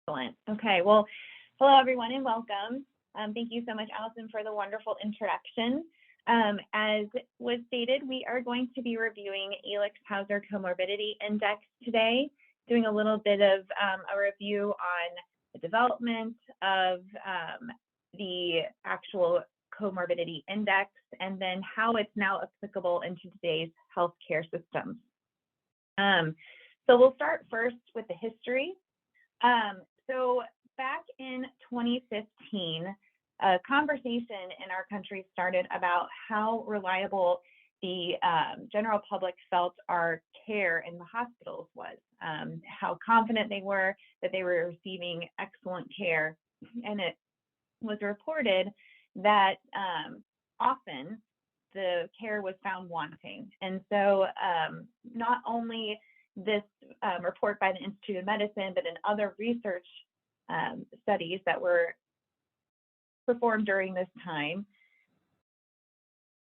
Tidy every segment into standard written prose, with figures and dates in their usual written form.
Excellent. Okay, well, hello everyone and welcome. Thank you so much, Allison, for the wonderful introduction. As was stated, we are going to be reviewing Elixhauser Comorbidity Index today, doing a little bit of a review on the development of the actual comorbidity index, and then how it's now applicable into today's healthcare systems. So we'll start first with the history. So back in 2015, a conversation in our country started about how reliable the general public felt our care in the hospitals was, how confident they were that they were receiving excellent care. And it was reported that often the care was found wanting. And so not only this report by the Institute of Medicine, but in other research studies that were performed during this time,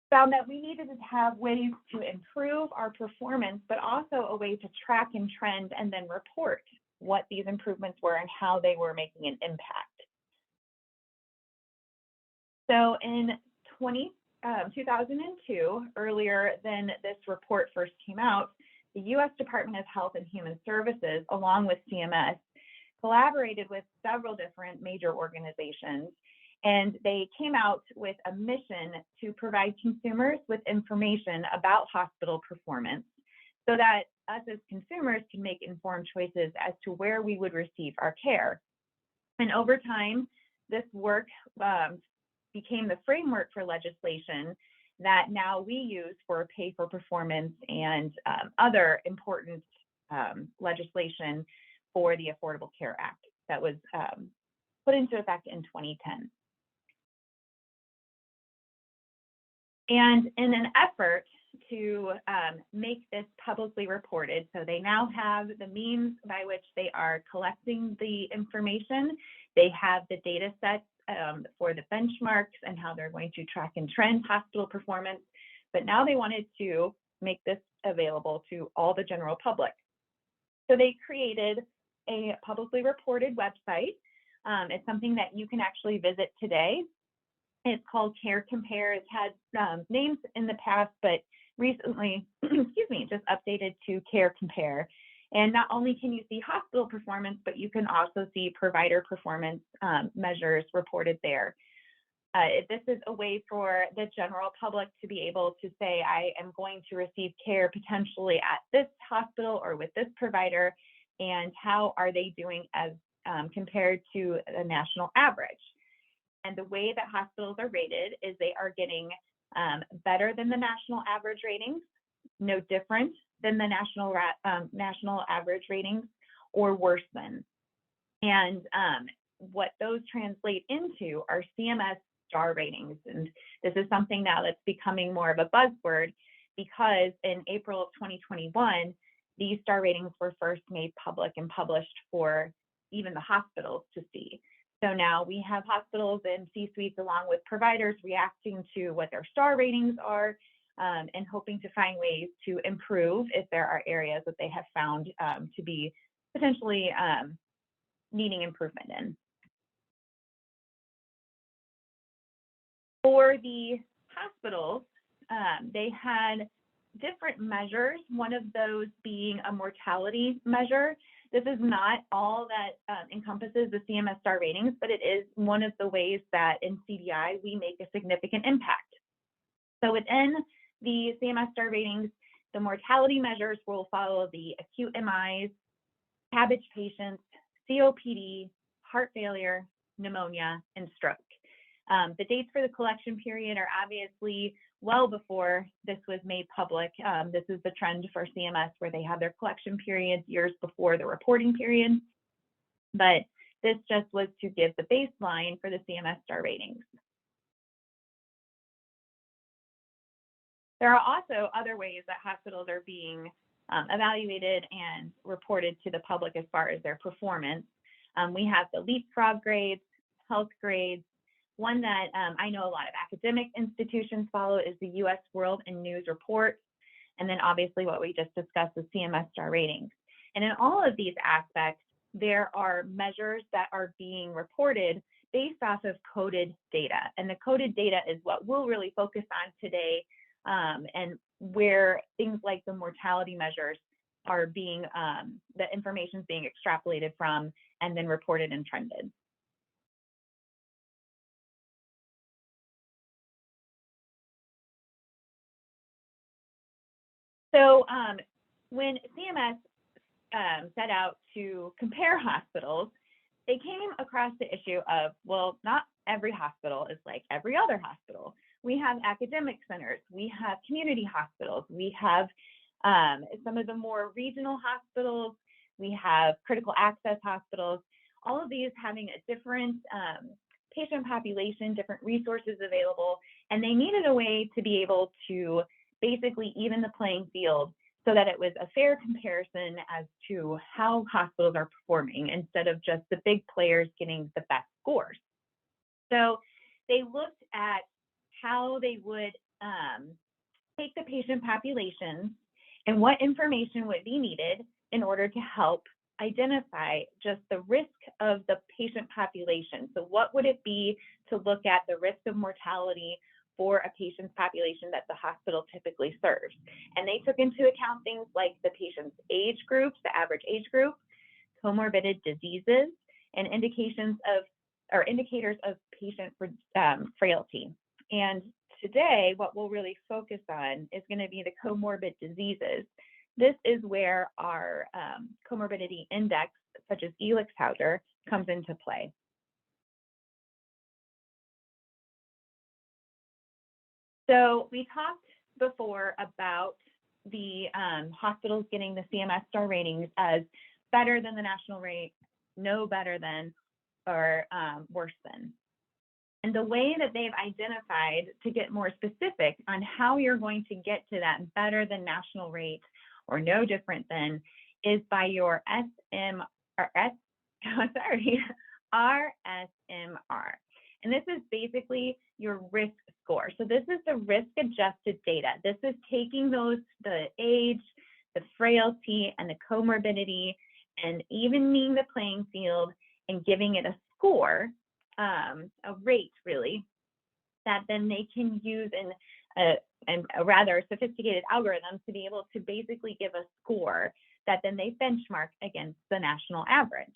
found that we needed to have ways to improve our performance, but also a way to track and trend and then report what these improvements were and how they were making an impact. So in 2002, earlier than this report first came out, the U.S. Department of Health and Human Services, along with CMS, collaborated with several different major organizations, and they came out with a mission to provide consumers with information about hospital performance so that us as consumers can make informed choices as to where we would receive our care. And over time, this work became the framework for legislation that now we use for pay for performance and other important legislation for the Affordable Care Act that was put into effect in 2010. And in an effort to make this publicly reported, so they now have the means by which they are collecting the information, they have the data sets for the benchmarks and how they're going to track and trend hospital performance, but now they wanted to make this available to all the general public. So they created a publicly reported website. It's something that you can actually visit today. It's called Care Compare. It's had names in the past, but recently, excuse me, just updated to Care Compare. And not only can you see hospital performance, but you can also see provider performance measures reported there. This is a way for the general public to be able to say, I am going to receive care potentially at this hospital or with this provider, and how are they doing as compared to the national average. And the way that hospitals are rated is they are getting better than the national average ratings, no different than the national average ratings, or worse than. And what those translate into are CMS star ratings. And this is something now that's becoming more of a buzzword, because in April of 2021, these star ratings were first made public and published for even the hospitals to see. So now we have hospitals and C-suites along with providers reacting to what their star ratings are, and hoping to find ways to improve if there are areas that they have found to be potentially needing improvement in. For the hospitals, they had different measures, one of those being a mortality measure. This is not all that encompasses the CMS star ratings, but it is one of the ways that in CDI we make a significant impact. So within the CMS star ratings, the mortality measures will follow the acute MIs, CABG patients, COPD, heart failure, pneumonia, and stroke. The dates for the collection period are obviously well before this was made public. This is the trend for CMS, where they have their collection periods years before the reporting period. But this just was to give the baseline for the CMS star ratings. There are also other ways that hospitals are being evaluated and reported to the public as far as their performance. We have the Leapfrog grades, health grades. One that I know a lot of academic institutions follow is the U.S. World and News Report, and then obviously what we just discussed, the CMS star ratings. And in all of these aspects, there are measures that are being reported based off of coded data. And the coded data is what we'll really focus on today, and where things like the mortality measures are being, the information is being extrapolated from and then reported and trended. So when CMS set out to compare hospitals, they came across the issue of, well, not every hospital is like every other hospital. We have academic centers, we have community hospitals, we have some of the more regional hospitals, we have critical access hospitals, all of these having a different patient population, different resources available, and they needed a way to be able to basically even the playing field so that it was a fair comparison as to how hospitals are performing instead of just the big players getting the best scores. So they looked at how they would take the patient populations and what information would be needed in order to help identify just the risk of the patient population. So what would it be to look at the risk of mortality for a patient's population that the hospital typically serves? And they took into account things like the patient's age groups, the average age group, comorbid diseases, and indicators of patient frailty. And today, what we'll really focus on is going to be the comorbid diseases. This is where our comorbidity index, such as Elixhauser, comes into play. So we talked before about the hospitals getting the CMS star ratings as better than the national rate, no better than, or worse than. And the way that they've identified to get more specific on how you're going to get to that better than national rate or no different than is by your RSMR. And this is basically your risk score. So this is the risk adjusted data. This is taking the age, the frailty, and the comorbidity and evening the playing field and giving it a score, a rate really, that then they can use in a rather sophisticated algorithm to be able to basically give a score that then they benchmark against the national average.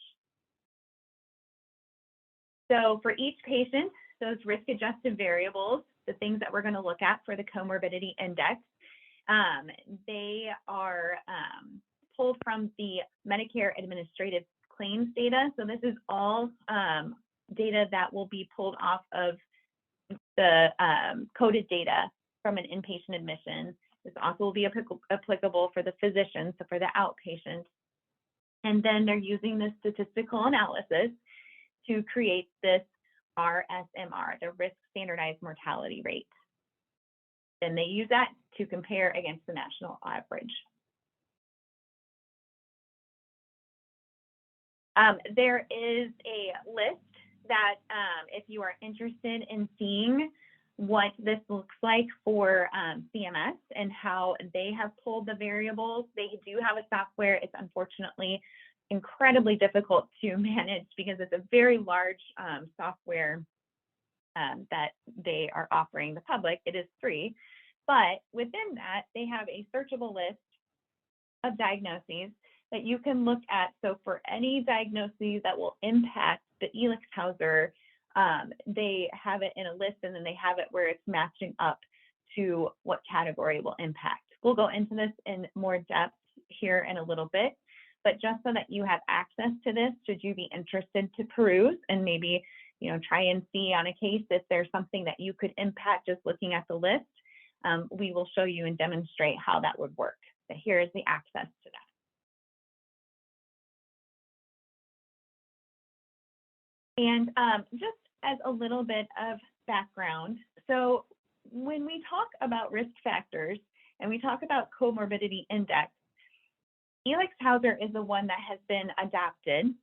So for each patient, those risk-adjusted variables, the things that we're going to look at for the comorbidity index, they are pulled from the Medicare administrative claims data. So this is all data that will be pulled off of the coded data from an inpatient admission. This also will be applicable for the physician, so for the outpatient. And then they're using this statistical analysis to create this RSMR, the risk standardized mortality rate. And they use that to compare against the national average. There is a list that if you are interested in seeing what this looks like for CMS and how they have pulled the variables, they do have a software. It's unfortunately incredibly difficult to manage because it's a very large software that they are offering the public. It is free, but within that, they have a searchable list of diagnoses that you can look at. So for any diagnoses that will impact the Elixhauser, they have it in a list, and then they have it where it's matching up to what category will impact. We'll go into this in more depth here in a little bit, but just so that you have access to this, should you be interested to peruse and maybe, you know, try and see on a case if there's something that you could impact just looking at the list, we will show you and demonstrate how that would work. But here is the access to that. And just as a little bit of background, so when we talk about risk factors and we talk about comorbidity index, Elixhauser is the one that has been adopted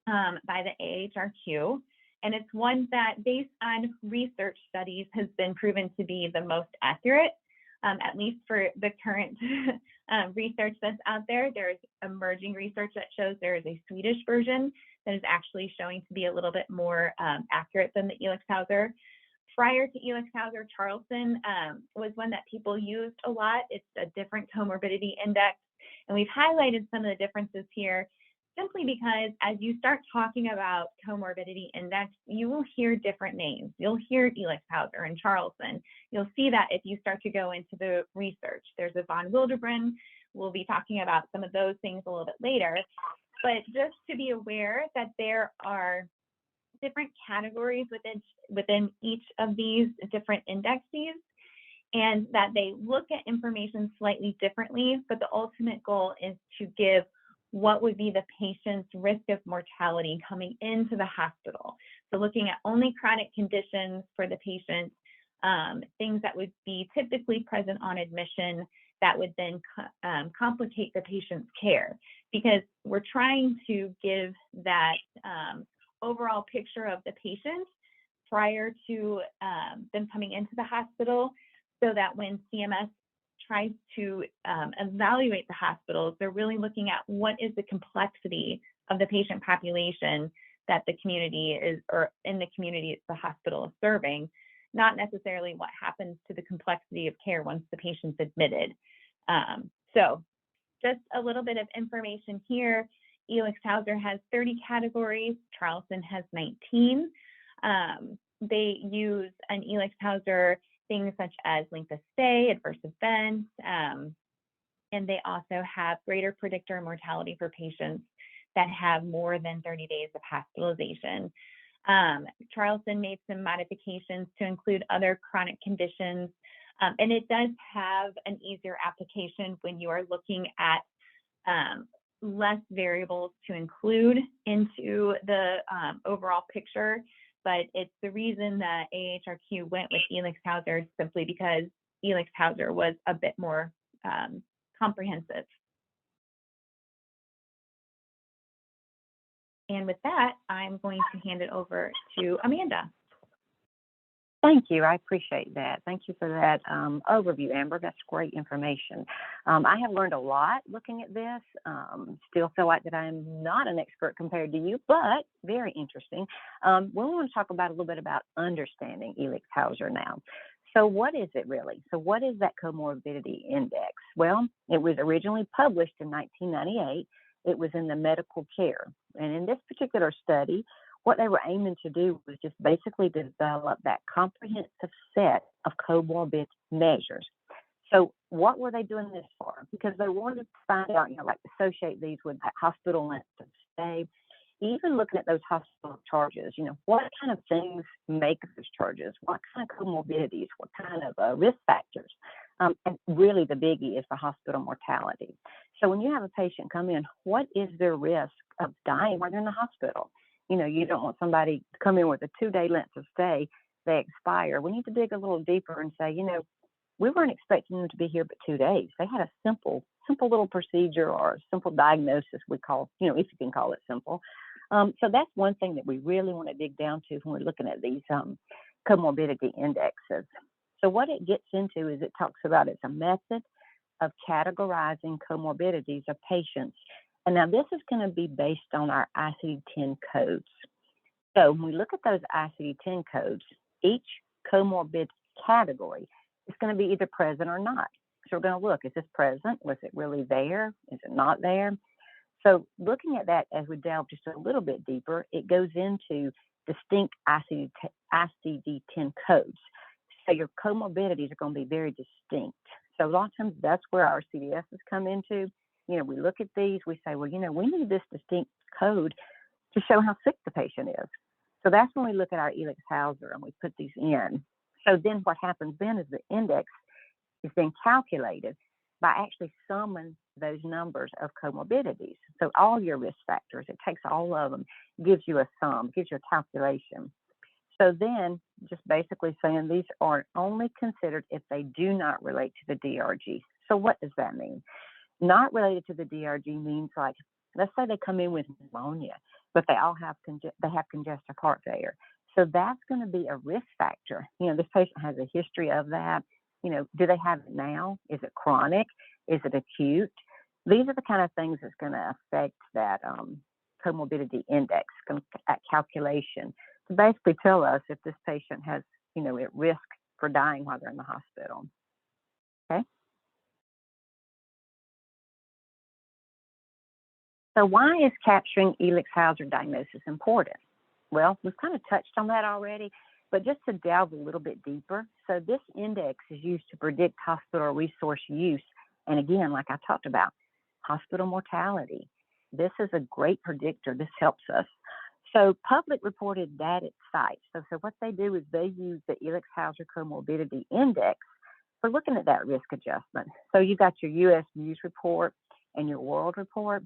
by the AHRQ, and it's one that, based on research studies, has been proven to be the most accurate, at least for the current research that's out there. There's emerging research that shows there is a Swedish version that is actually showing to be a little bit more accurate than the Elixhauser. Prior to Elixhauser, Charleston was one that people used a lot. It's a different comorbidity index, and we've highlighted some of the differences here simply because as you start talking about comorbidity index, you will hear different names. You'll hear Elixhauser and Charleston. You'll see that if you start to go into the research. There's a von Wildebren. We'll be talking about some of those things a little bit later. But just to be aware that there are different categories within each of these different indexes, and that they look at information slightly differently, but the ultimate goal is to give what would be the patient's risk of mortality coming into the hospital. So looking at only chronic conditions for the patient, things that would be typically present on admission that would then complicate the patient's care, because we're trying to give that overall picture of the patient prior to them coming into the hospital, so that when CMS tries to evaluate the hospitals, they're really looking at what is the complexity of the patient population that the community is, or in the community the hospital is serving, not necessarily what happens to the complexity of care once the patient's admitted. So just a little bit of information here. Elixhauser has 30 categories, Charleston has 19. They use an Elixhauser things such as length of stay, adverse events, and they also have greater predictor mortality for patients that have more than 30 days of hospitalization. Charleston made some modifications to include other chronic conditions, and it does have an easier application when you are looking at less variables to include into the overall picture. But it's the reason that AHRQ went with Elixhauser, simply because Elixhauser was a bit more comprehensive. And with that, I'm going to hand it over to Amanda. Thank you. I appreciate that. Thank you for that overview, Amber. That's great information. I have learned a lot looking at this. Still feel like that I'm not an expert compared to you, but very interesting. We want to talk about a little bit about understanding Elixhauser now. So what is it really? So what is that comorbidity index? Well, it was originally published in 1998. It was in the medical care. And in this particular study, what they were aiming to do was just basically develop that comprehensive set of comorbid measures. So what were they doing this for? Because they wanted to find out, like associate these with that hospital length of stay, even looking at those hospital charges, what kind of things make those charges? What kind of comorbidities? What kind of risk factors? And really the biggie is the hospital mortality. So when you have a patient come in, what is their risk of dying while they're in the hospital? You don't want somebody to come in with a 2-day length of stay, they expire. We need to dig a little deeper and say, we weren't expecting them to be here but 2 days. They had a simple little procedure or a simple diagnosis, we call, if you can call it simple. So that's one thing that we really want to dig down to when we're looking at these comorbidity indexes. So what it gets into is it talks about it's a method of categorizing comorbidities of patients. And now this is going to be based on our ICD-10 codes. So when we look at those ICD-10 codes, each comorbid category is going to be either present or not. So we're going to look, is this present? Was it really there? Is it not there? So looking at that as we delve just a little bit deeper, it goes into distinct ICD-10 codes. So your comorbidities are going to be very distinct. So a lot of times that's where our CDSs come into. We look at these, we say, well, we need this distinct code to show how sick the patient is. So that's when we look at our Elixhauser and we put these in. So then what happens then is the index is then calculated by actually summing those numbers of comorbidities. So all your risk factors, it takes all of them, gives you a sum, gives you a calculation. So then just basically saying these are only considered if they do not relate to the DRG. So what does that mean? Not related to the DRG means, like, let's say they come in with pneumonia, but they all have congestive heart failure. So that's going to be a risk factor. This patient has a history of that. Do they have it now? Is it chronic? Is it acute? These are the kind of things that's going to affect that comorbidity index calculation to basically tell us if this patient has, at risk for dying while they're in the hospital. Okay. So why is capturing Elixhauser diagnosis important? Well, we've kind of touched on that already, but just to delve a little bit deeper. So this index is used to predict hospital resource use. And again, like I talked about, hospital mortality. This is a great predictor. This helps us. So public reported data sites. So what they do is they use the Elixhauser Comorbidity Index for looking at that risk adjustment. So you got your U.S. News report and your World report.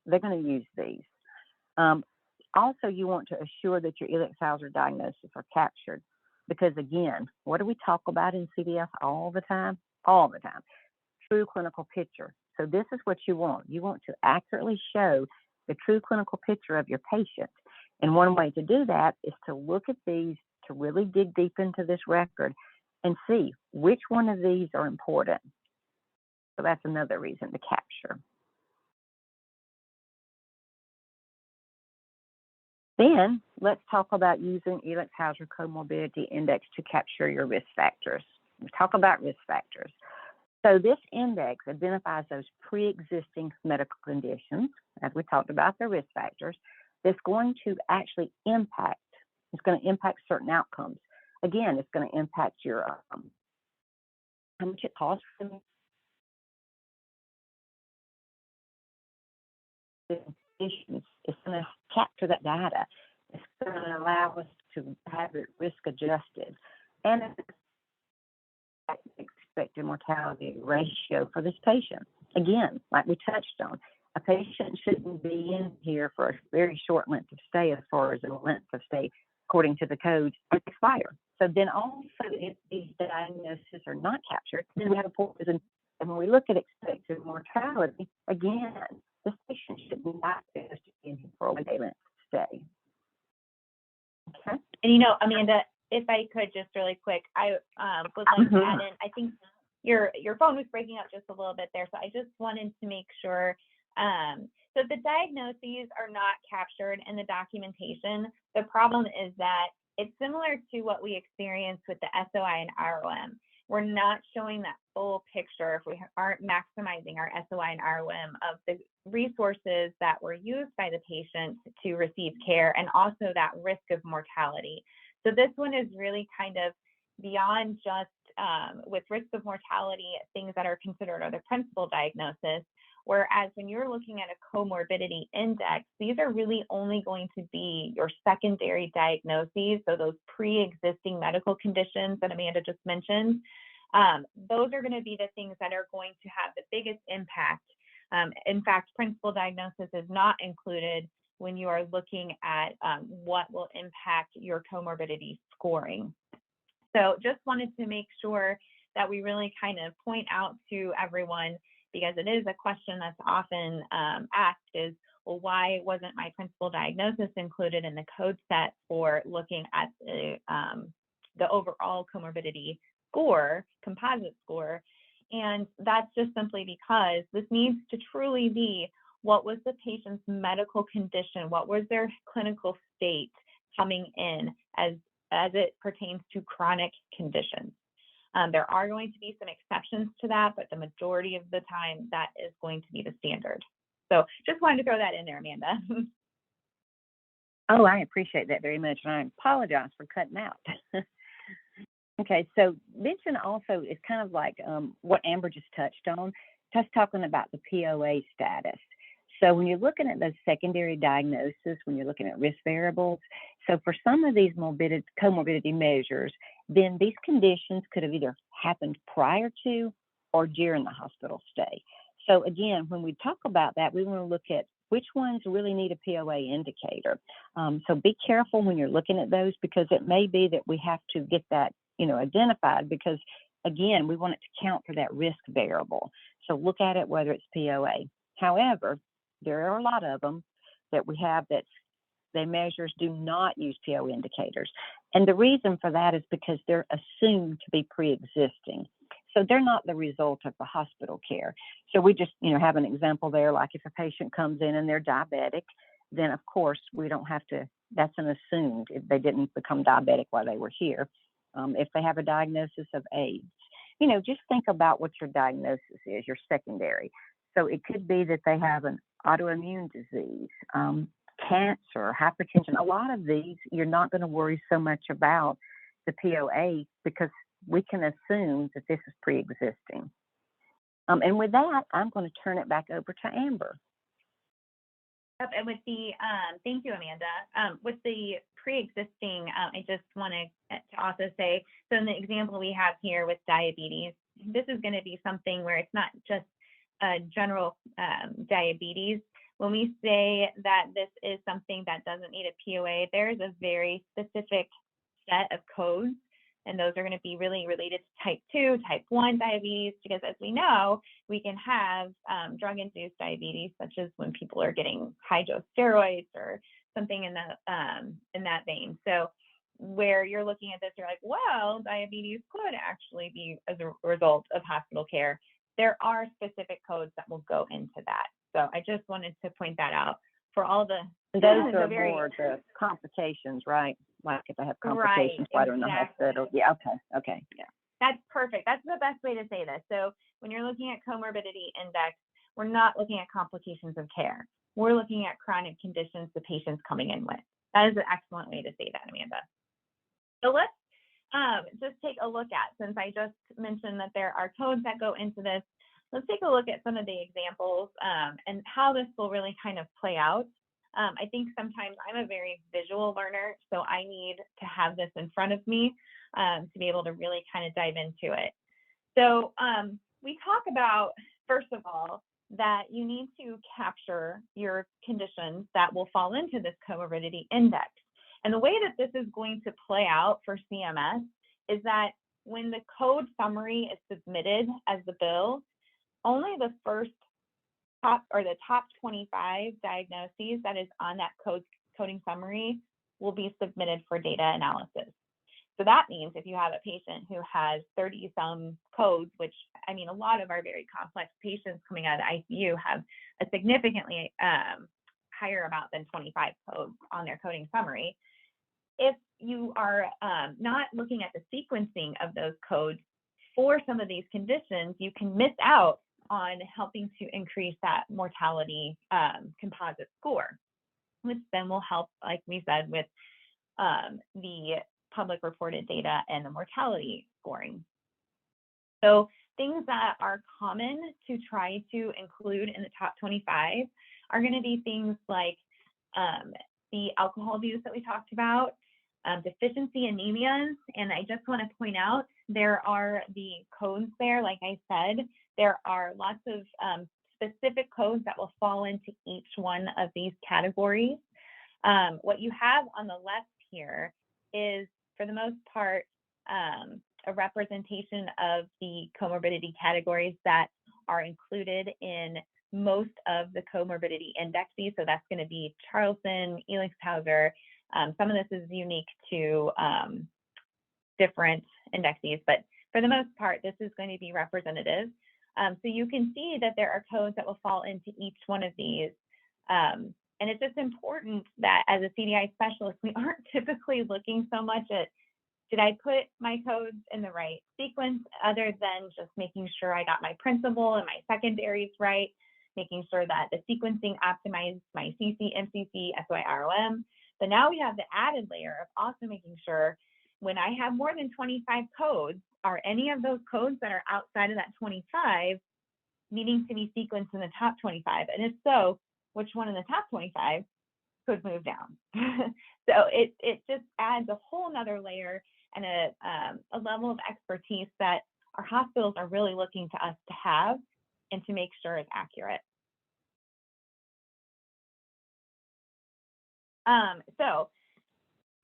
They're going to use these. Also, you want to assure that your Elixhauser diagnosis are captured because, again, what do we talk about in CDS all the time? All the time. True clinical picture. So this is what you want. You want to accurately show the true clinical picture of your patient. And one way to do that is to look at these, to really dig deep into this record and see which one of these are important. So that's another reason to capture. Then let's talk about using Elixhauser Comorbidity Index to capture your risk factors. We talk about risk factors. So this index identifies those pre-existing medical conditions, as we talked about the risk factors, that's going to actually impact, it's going to impact certain outcomes. Again, it's going to impact your, how much it costs for conditions. It's going to capture that data. It's going to allow us to have it risk adjusted. And expected mortality ratio for this patient. Again, like we touched on, a patient shouldn't be in here for a very short length of stay as far as the length of stay according to the code expire. So then also if these diagnoses are not captured, then we have a poor vision. And when we look at expected mortality, again, this patient should not be in here for a 1 day length of stay. Okay. And Amanda, if I could just really quick, I would like to add in, I think your phone was breaking up just a little bit there, so I just wanted to make sure. So the diagnoses are not captured in the documentation. The problem is that it's similar to what we experienced with the SOI and ROM. We're not showing that full picture if we aren't maximizing our SOI and ROM of the resources that were used by the patient to receive care and also that risk of mortality. So this one is really kind of beyond just with risk of mortality, things that are considered are the principal diagnosis, whereas when you're looking at a comorbidity index, these are really only going to be your secondary diagnoses, so those pre-existing medical conditions that Amanda just mentioned. Those are going to be the things that are going to have the biggest impact. In fact, principal diagnosis is not included when you are looking at what will impact your comorbidity scoring. So just wanted to make sure that we really kind of point out to everyone, because it is a question that's often asked is, well, why wasn't my principal diagnosis included in the code set for looking at the overall comorbidity score, composite score? And that's just simply because this needs to truly be what was the patient's medical condition, what was their clinical state coming in as it pertains to chronic conditions. There are going to be some exceptions to that, but the majority of the time that is going to be the standard. So just wanted to throw that in there, Amanda. Oh, I appreciate that very much, and I apologize for cutting out. Okay, so mention also is kind of like what Amber just touched on, just talking about the POA status. So when you're looking at those secondary diagnoses, when you're looking at risk variables, so for some of these comorbidity measures, then these conditions could have either happened prior to or during the hospital stay. So again, when we talk about that, we want to look at which ones really need a POA indicator. So be careful when you're looking at those, because it may be that we have to get that, identified, because again, we want it to count for that risk variable. So look at it whether it's POA. However, there are a lot of them that we have that the measures do not use POA indicators. And the reason for that is because they're assumed to be pre-existing. So they're not the result of the hospital care. So we just, have an example there, like if a patient comes in and they're diabetic, then of course we don't have to, that's an assumed if they didn't become diabetic while they were here. If they have a diagnosis of AIDS, just think about what your diagnosis is, your secondary. So it could be that they have an autoimmune disease, cancer, hypertension. A lot of these, you're not going to worry so much about the POA because we can assume that this is pre-existing. And with that, I'm going to turn it back over to Amber. And with the, thank you, Amanda. With the pre-existing, I just want to also say, so in the example we have here with diabetes, this is going to be something where it's not just general diabetes. When we say that this is something that doesn't need a POA, there's a very specific set of codes, and those are going to be really related to type 2, type 1 diabetes, because as we know, we can have drug-induced diabetes, such as when people are getting high-dose steroids or something in that vein. So where you're looking at this, you're like, well, diabetes could actually be as a result of hospital care. There are specific codes that will go into that. So I just wanted to point that out for all the those are more the complications, right? Like if I have complications while they're in the hospital. Yeah, okay. Yeah, that's perfect. That's the best way to say this. So when you're looking at comorbidity index, we're not looking at complications of care. We're looking at chronic conditions the patient's coming in with. That is an excellent way to say that, Amanda. So let's just take a look at, since I just mentioned that there are codes that go into this, let's take a look at some of the examples and how this will really kind of play out. I think sometimes I'm a very visual learner, so I need to have this in front of me to be able to really kind of dive into it. So we talk about, first of all, that you need to capture your conditions that will fall into this comorbidity index. And the way that this is going to play out for CMS is that when the code summary is submitted as the bill, only the top 25 diagnoses that is on that coding summary will be submitted for data analysis. So that means if you have a patient who has 30 some codes, which I mean, a lot of our very complex patients coming out of the ICU have a significantly higher amount than 25 codes on their coding summary. If you are not looking at the sequencing of those codes for some of these conditions, you can miss out on helping to increase that mortality composite score, which then will help, like we said, with the public reported data and the mortality scoring. So things that are common to try to include in the top 25 are going to be things like the alcohol abuse that we talked about, deficiency anemias, and I just want to point out there are the codes there. Like I said, there are lots of specific codes that will fall into each one of these categories. What you have on the left here is, for the most part, a representation of the comorbidity categories that are included in most of the comorbidity indexes. So that's going to be Charlson, Elixhauser. Some of this is unique to different indexes, but for the most part, this is going to be representative. So you can see that there are codes that will fall into each one of these. And it's just important that as a CDI specialist, we aren't typically looking so much at, did I put my codes in the right sequence, other than just making sure I got my principal and my secondaries right, making sure that the sequencing optimized my CC, MCC, SYROM. But now we have the added layer of also making sure when I have more than 25 codes, are any of those codes that are outside of that 25 needing to be sequenced in the top 25? And if so, which one in the top 25 could move down? So it just adds a whole nother layer and a level of expertise that our hospitals are really looking to us to have and to make sure it's accurate. So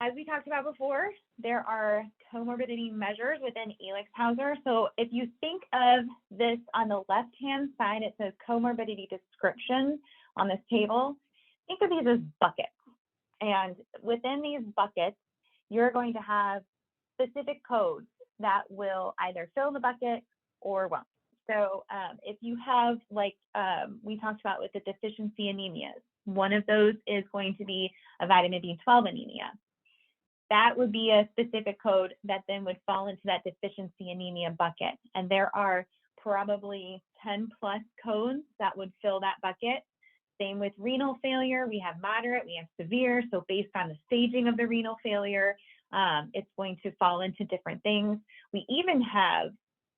as we talked about before, there are comorbidity measures within Elixhauser. So if you think of this on the left-hand side, it says comorbidity description on this table. Think of these as buckets. And within these buckets, you're going to have specific codes that will either fill the bucket or won't. So if you have, like we talked about with the deficiency anemias, one of those is going to be a vitamin B12 anemia. That would be a specific code that then would fall into that deficiency anemia bucket. And there are probably 10 plus codes that would fill that bucket. Same with renal failure. We have moderate, we have severe. So based on the staging of the renal failure, it's going to fall into different things. We even have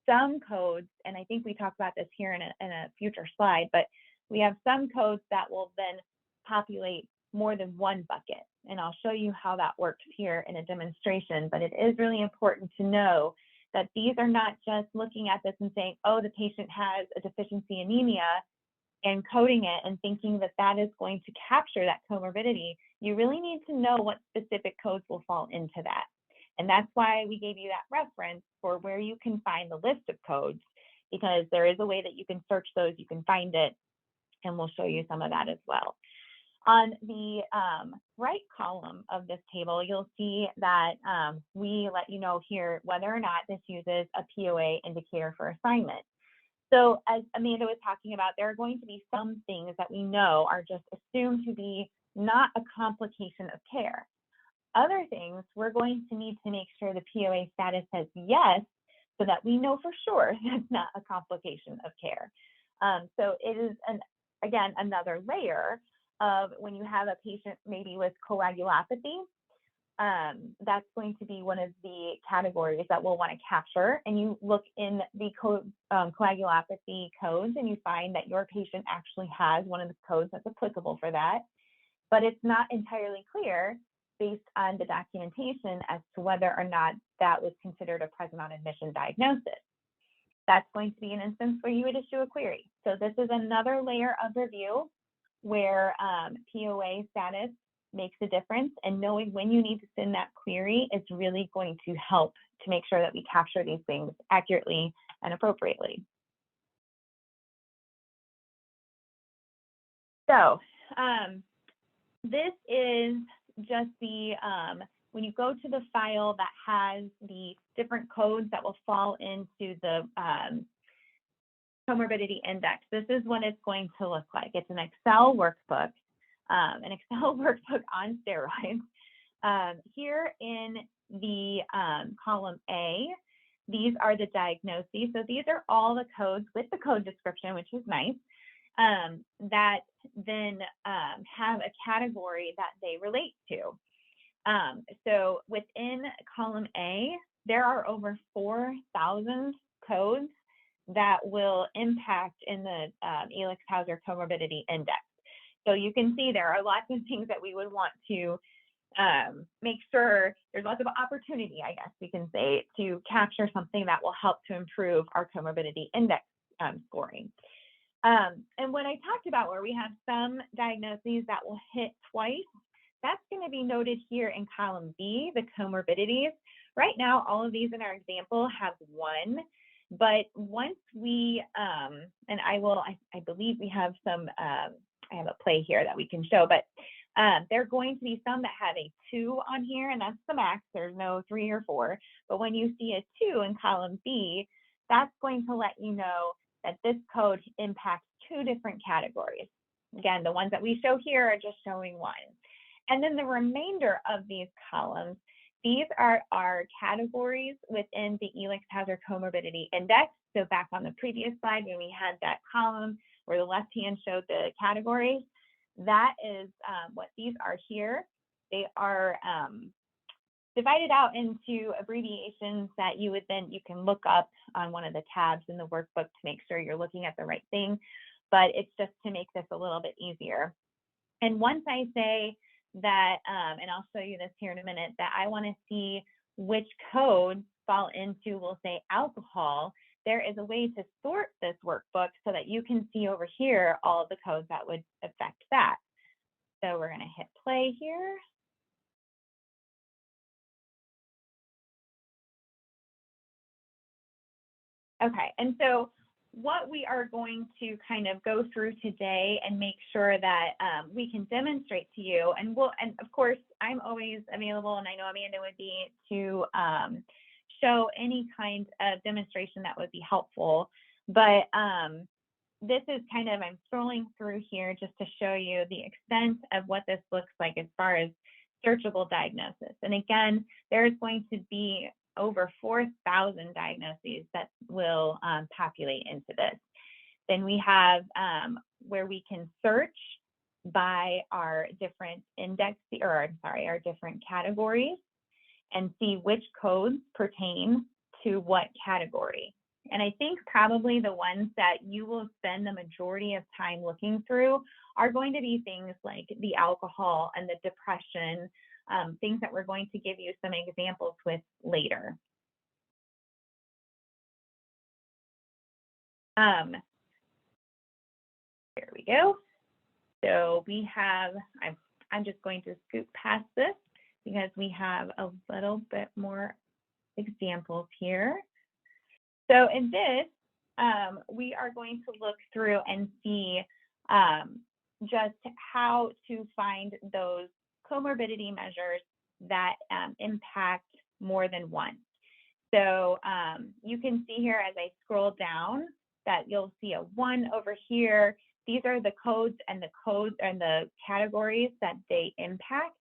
some codes, and I think we talked about this here in a future slide, but we have some codes that will then populate more than one bucket. And I'll show you how that works here in a demonstration, but it is really important to know that these are not just looking at this and saying, oh, the patient has a deficiency anemia and coding it and thinking that that is going to capture that comorbidity. You really need to know what specific codes will fall into that. And that's why we gave you that reference for where you can find the list of codes, because there is a way that you can search those, you can find it, and we'll show you some of that as well. On the right column of this table, you'll see that we let you know here whether or not this uses a POA indicator for assignment. So as Amanda was talking about, there are going to be some things that we know are just assumed to be not a complication of care. Other things, we're going to need to make sure the POA status says yes, so that we know for sure that's not a complication of care. So it is, again, another layer of when you have a patient maybe with coagulopathy, that's going to be one of the categories that we'll want to capture. And you look in the coagulopathy codes and you find that your patient actually has one of the codes that's applicable for that, but it's not entirely clear based on the documentation as to whether or not that was considered a present on admission diagnosis. That's going to be an instance where you would issue a query. So this is another layer of review where POA status makes a difference, and knowing when you need to send that query is really going to help to make sure that we capture these things accurately and appropriately. So this is just the, when you go to the file that has the different codes that will fall into the comorbidity index, this is what it's going to look like. It's an Excel workbook, on steroids. Here in the column A, these are the diagnoses. So these are all the codes with the code description, which is nice, that then have a category that they relate to. So within column A, there are over 4,000 codes that will impact in the Elixhauser comorbidity index. So you can see there are lots of things that we would want to make sure there's lots of opportunity, I guess we can say, to capture something that will help to improve our comorbidity index scoring. And what I talked about where we have some diagnoses that will hit twice, that's going to be noted here in column B, the comorbidities. Right now, all of these in our example have one, but once we, and I believe we have some, I have a play here that we can show, but there are going to be some that have a 2 on here, and that's the max. There's no 3 or 4. But when you see a 2 in column B, that's going to let you know that this code impacts 2 different categories. Again, the ones that we show here are just showing 1. And then the remainder of these columns, these are our categories within the Elixhauser comorbidity index. So back on the previous slide, when we had that column where the left hand showed the categories, that is what these are here. They are divided out into abbreviations that you can look up on one of the tabs in the workbook to make sure you're looking at the right thing. But it's just to make this a little bit easier. And once I say that, and I'll show you this here in a minute, that I want to see which codes fall into, we'll say, alcohol, there is a way to sort this workbook so that you can see over here all of the codes that would affect that. So we're going to hit play here. Okay, and so what we are going to kind of go through today and make sure that we can demonstrate to you, and of course, I'm always available, and I know Amanda would be, to show any kind of demonstration that would be helpful, but this is kind of, I'm scrolling through here just to show you the extent of what this looks like as far as searchable diagnosis. And again, there's going to be over 4,000 diagnoses that will populate into this. Then we have where we can search by our different our different categories and see which codes pertain to what category. And I think probably the ones that you will spend the majority of time looking through are going to be things like the alcohol and the depression, things that we're going to give you some examples with later. There we go. So we have, I'm just going to scoot past this because we have a little bit more examples here. So in this, we are going to look through and see just how to find those comorbidity measures that impact more than one. So you can see here as I scroll down that you'll see a 1 over here. These are the codes and the categories that they impact.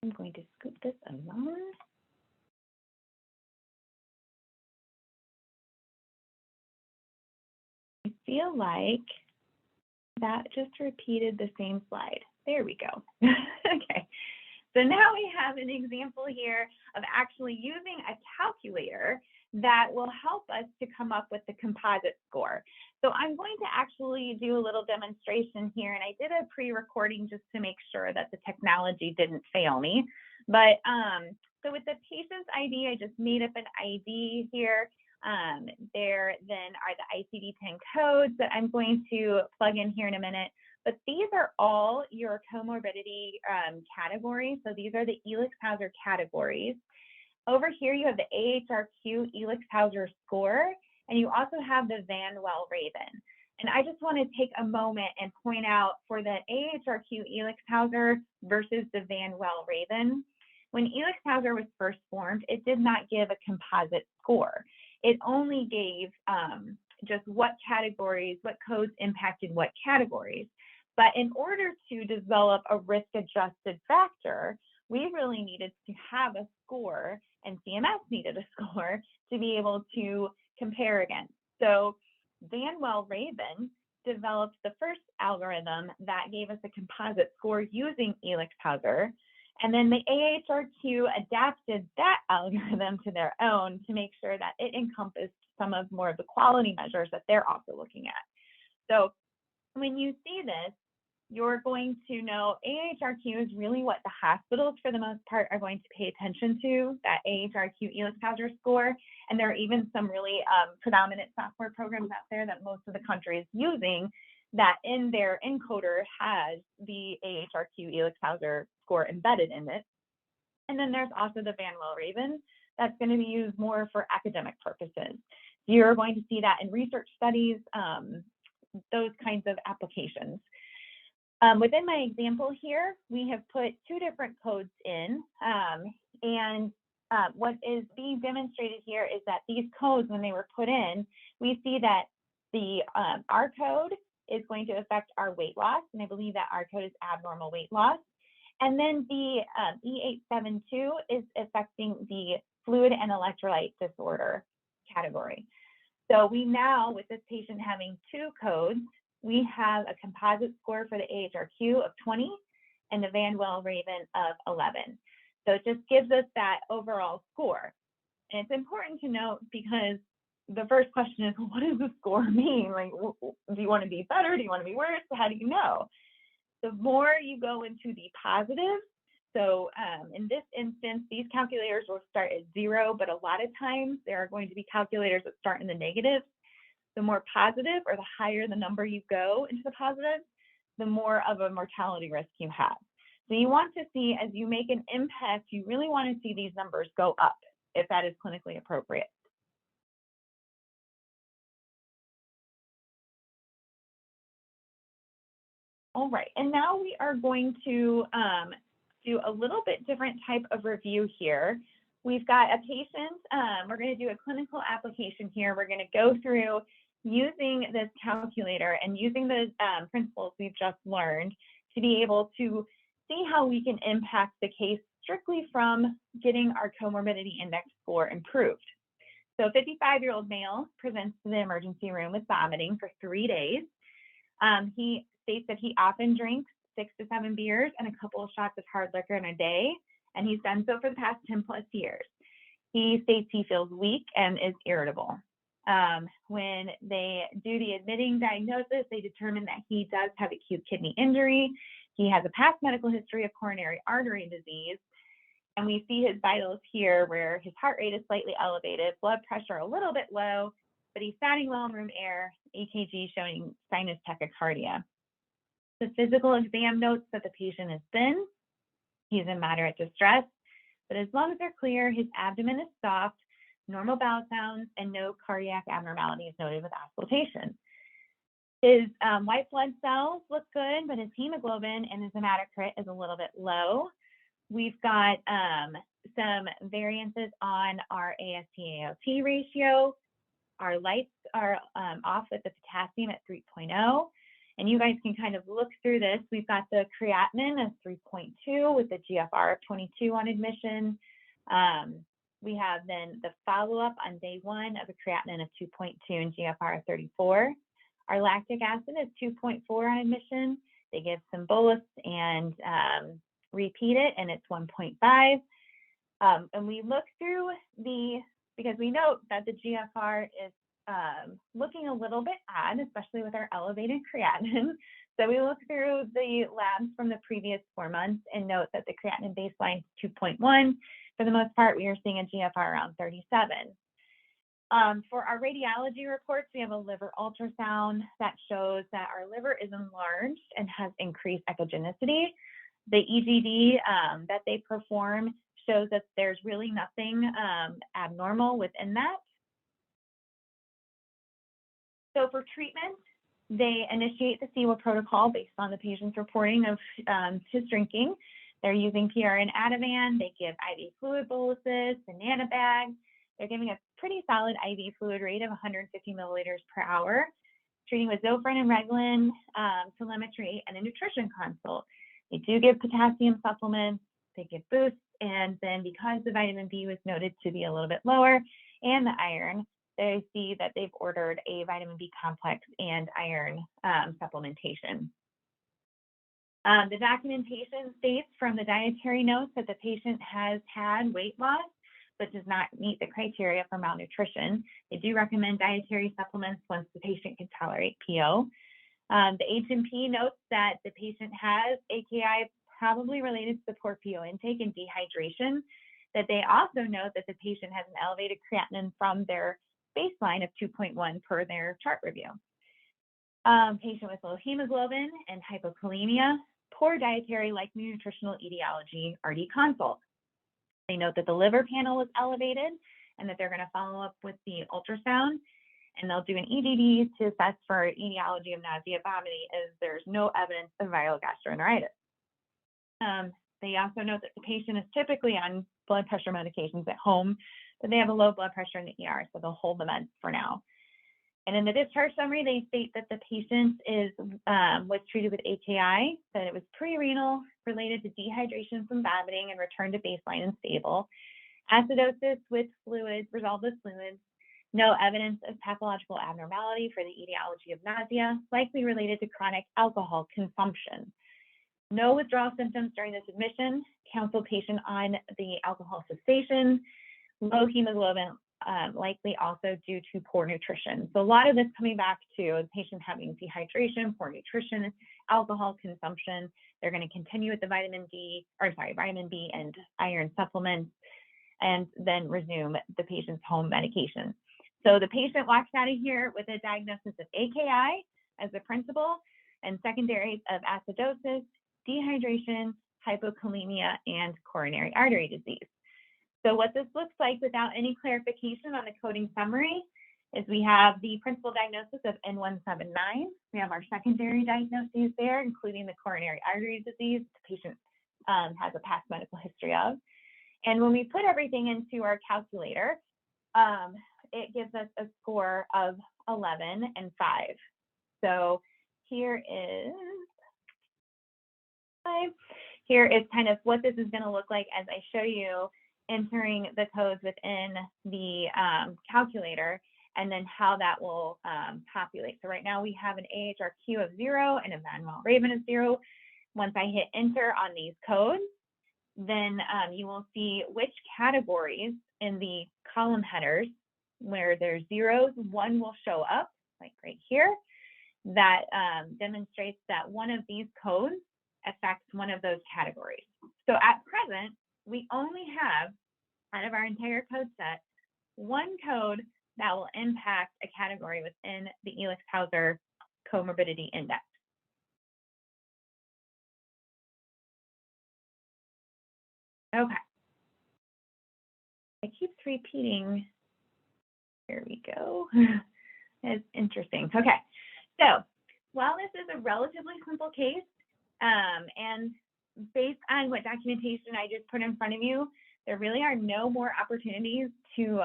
I'm going to scoop this along. I feel like that just repeated the same slide. There we go. Okay. So now we have an example here of actually using a calculator that will help us to come up with the composite score. So I'm going to actually do a little demonstration here, and I did a pre-recording just to make sure that the technology didn't fail me. But so with the patient's ID, I just made up an ID here. There then are the ICD-10 codes that I'm going to plug in here in a minute. But these are all your comorbidity categories. So these are the Elixhauser categories. Over here, you have the AHRQ Elixhauser score, and you also have the Van Well-Raven. And I just want to take a moment and point out for the AHRQ Elixhauser versus the Van Well-Raven, when Elixhauser was first formed, it did not give a composite score. It only gave just what categories, what codes impacted what categories. But in order to develop a risk-adjusted factor, we really needed to have a score, and CMS needed a score to be able to compare against. So Van Well-Raven developed the first algorithm that gave us a composite score using Elixhauser, and then the AHRQ adapted that algorithm to their own to make sure that it encompassed some of more of the quality measures that they're also looking at. So when you see this, you're going to know AHRQ is really what the hospitals, for the most part, are going to pay attention to, that AHRQ Elixhauser score. And there are even some really predominant software programs out there that most of the country is using that in their encoder has the AHRQ Elixhauser score embedded in it. And then there's also the Van Well-Raven that's going to be used more for academic purposes. You're going to see that in research studies, those kinds of applications. Within my example here, we have put 2 different codes in, and what is being demonstrated here is that these codes, when they were put in, we see that the R code is going to affect our weight loss, and I believe that R code is abnormal weight loss. And then the E872 is affecting the fluid and electrolyte disorder category. So we now, with this patient having 2 codes, we have a composite score for the AHRQ of 20 and the Van Well-Raven of 11. So it just gives us that overall score. And it's important to note because the first question is, what does the score mean? Like, do you want to be better? Do you want to be worse? How do you know? The more you go into the positive, so in this instance, these calculators will start at 0, but a lot of times there are going to be calculators that start in the negative. The more positive or the higher the number you go into the positive, the more of a mortality risk you have. So you want to see, as you make an impact, you really want to see these numbers go up if that is clinically appropriate. All right, and now we are going to do a little bit different type of review here. We've got a patient, we're going to do a clinical application here. We're going to go through using this calculator and using the principles we've just learned to be able to see how we can impact the case strictly from getting our comorbidity index score improved. So a 55-year-old male presents to the emergency room with vomiting for 3 days. He states that he often drinks 6 to 7 beers and a couple of shots of hard liquor in a day, and he's done so for the past 10 plus years. He states he feels weak and is irritable. When they do the admitting diagnosis, they determine that he does have acute kidney injury. He has a past medical history of coronary artery disease. And we see his vitals here where his heart rate is slightly elevated, blood pressure a little bit low, but he's sounding well in room air, EKG showing sinus tachycardia. The physical exam notes that the patient is thin, he's in moderate distress, but his lungs are clear, his abdomen is soft, normal bowel sounds, and no cardiac abnormalities noted with auscultation. His white blood cells look good, but his hemoglobin and his hematocrit is a little bit low. We've got some variances on our AST-ALT ratio. Our lights are off with the potassium at 3.0. And you guys can kind of look through this. We've got the creatinine as 3.2 with the GFR of 22 on admission. We have then the follow-up on day 1 of a creatinine of 2.2 and GFR of 34. Our lactic acid is 2.4 on admission. They give some bolus and repeat it, and it's 1.5. And we look through because we note that the GFR is looking a little bit odd, especially with our elevated creatinine. So we look through the labs from the previous 4 months and note that the creatinine baseline is 2.1. For the most part, we are seeing a GFR around 37. For our radiology reports, we have a liver ultrasound that shows that our liver is enlarged and has increased echogenicity. The EGD that they perform shows that there's really nothing abnormal within that. So for treatment, they initiate the CEWA protocol based on the patient's reporting of his drinking. They're using PRN Ativan. They give IV fluid boluses, banana bags. They're giving a pretty solid IV fluid rate of 150 milliliters per hour, treating with Zofran and Reglan, telemetry, and a nutrition consult. They do give potassium supplements. They give boosts. And then because the vitamin B was noted to be a little bit lower and the iron, they see that they've ordered a vitamin B complex and iron supplementation. The documentation states from the dietary notes that the patient has had weight loss, but does not meet the criteria for malnutrition. They do recommend dietary supplements once the patient can tolerate PO. The H&P notes that the patient has AKI probably related to the poor PO intake and dehydration, that they also note that the patient has an elevated creatinine from their baseline of 2.1 per their chart review. Patient with low hemoglobin and hypokalemia, poor dietary likely nutritional etiology, RD consult. They note that the liver panel was elevated and that they're going to follow up with the ultrasound, and they'll do an EGD to assess for etiology of nausea, vomiting, as there's no evidence of viral gastroenteritis. They also note that the patient is typically on blood pressure medications at home, but they have a low blood pressure in the ER, so they'll hold the meds for now. And in the discharge summary, they state that the patient was treated with AKI, that it was pre-renal, related to dehydration from vomiting, and returned to baseline and stable. Acidosis with fluids, resolved with fluids, no evidence of pathological abnormality for the etiology of nausea, likely related to chronic alcohol consumption. No withdrawal symptoms during this admission, counsel patient on the alcohol cessation, low hemoglobin, likely also due to poor nutrition. So a lot of this coming back to the patient having dehydration, poor nutrition, alcohol consumption. They're going to continue with the vitamin B and iron supplements, and then resume the patient's home medication. So the patient walks out of here with a diagnosis of AKI as the principal, and secondaries of acidosis, dehydration, hypokalemia, and coronary artery disease. So what this looks like without any clarification on the coding summary is we have the principal diagnosis of N179. We have our secondary diagnoses there, including the coronary artery disease the patient has a past medical history of. And when we put everything into our calculator, it gives us a score of 11 and 5. So here is kind of what this is going to look like as I show you entering the codes within the calculator, and then how that will populate. So right now we have an AHRQ of 0 and a Van Raven of 0. Once I hit enter on these codes, then you will see which categories in the column headers where there's zeros, 1 will show up, like right here. That demonstrates that one of these codes affects one of those categories. So at present, we only have, out of our entire code set, one code that will impact a category within the Elixhauser comorbidity index. Okay. It keeps repeating. Here we go. It's interesting. Okay. So while this is a relatively simple case, and based on what documentation I just put in front of you, there really are no more opportunities to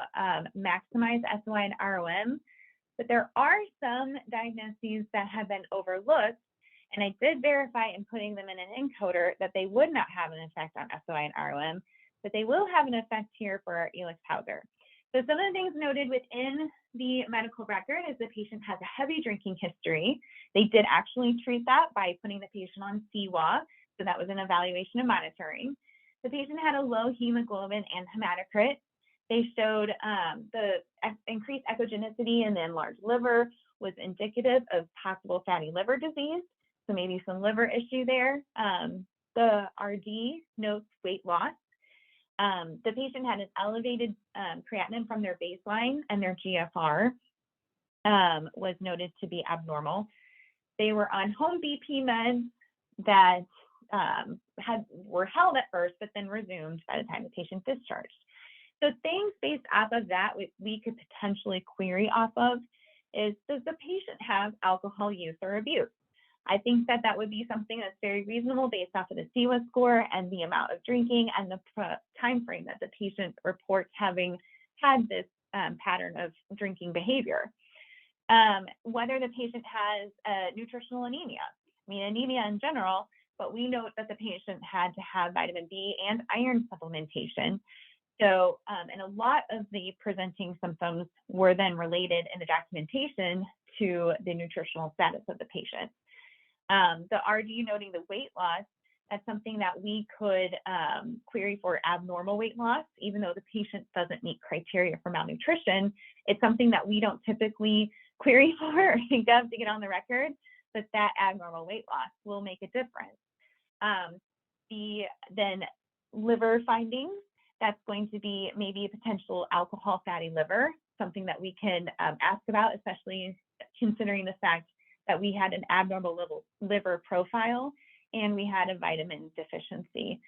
maximize SOI and ROM, but there are some diagnoses that have been overlooked, and I did verify in putting them in an encoder that they would not have an effect on SOI and ROM, but they will have an effect here for our Elixhauser. So some of the things noted within the medical record is the patient has a heavy drinking history. They did actually treat that by putting the patient on CWA, so that was an evaluation and monitoring. The patient had a low hemoglobin and hematocrit. They showed the increased echogenicity in the enlarged liver was indicative of possible fatty liver disease, so maybe some liver issue there. The RD notes weight loss. The patient had an elevated creatinine from their baseline, and their GFR was noted to be abnormal. They were on home BP meds that were held at first, but then resumed by the time the patient discharged. So things based off of that we could potentially query off of is, does the patient have alcohol use or abuse? I think that that would be something that's very reasonable based off of the CWA score and the amount of drinking and the time frame that the patient reports having had this pattern of drinking behavior. Whether the patient has nutritional anemia. I mean, anemia in general, but we note that the patient had to have vitamin B and iron supplementation. So, and a lot of the presenting symptoms were then related in the documentation to the nutritional status of the patient. The RD noting the weight loss, that's something that we could query for abnormal weight loss, even though the patient doesn't meet criteria for malnutrition. It's something that we don't typically query for or think of to get on the record, but that abnormal weight loss will make a difference. Then liver findings, that's going to be maybe a potential alcohol fatty liver, something that we can ask about, especially considering the fact that we had an abnormal liver profile and we had a vitamin deficiency.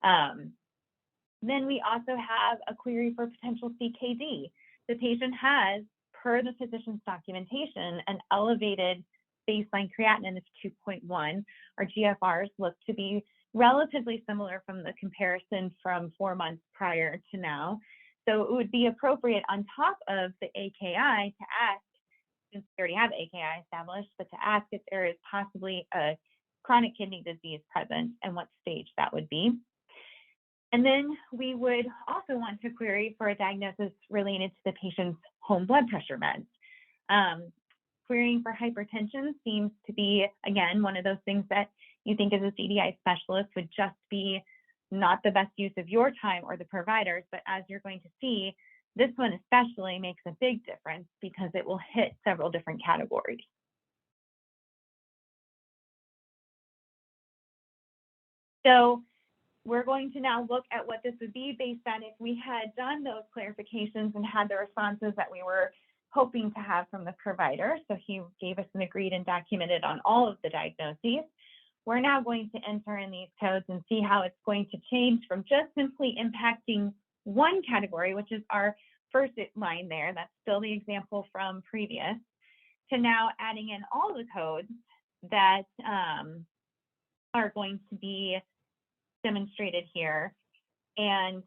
Then we also have a query for potential CKD. The patient has, per the physician's documentation, an elevated baseline creatinine of 2.1. Our GFRs look to be relatively similar from the comparison from 4 months prior to now. So it would be appropriate on top of the AKI to ask, since we already have AKI established, but to ask if there is possibly a chronic kidney disease present and what stage that would be. And then we would also want to query for a diagnosis related to the patient's home blood pressure meds. Querying for hypertension seems to be, again, one of those things that you think as a CDI specialist would just be not the best use of your time or the providers, but as you're going to see, this one especially makes a big difference because it will hit several different categories. So we're going to now look at what this would be based on if we had done those clarifications and had the responses that we were hoping to have from the provider. So he gave us an agreed and documented on all of the diagnoses. We're now going to enter in these codes and see how it's going to change from just simply impacting one category, which is our first line there, that's still the example from previous, to now adding in all the codes that are going to be demonstrated here. And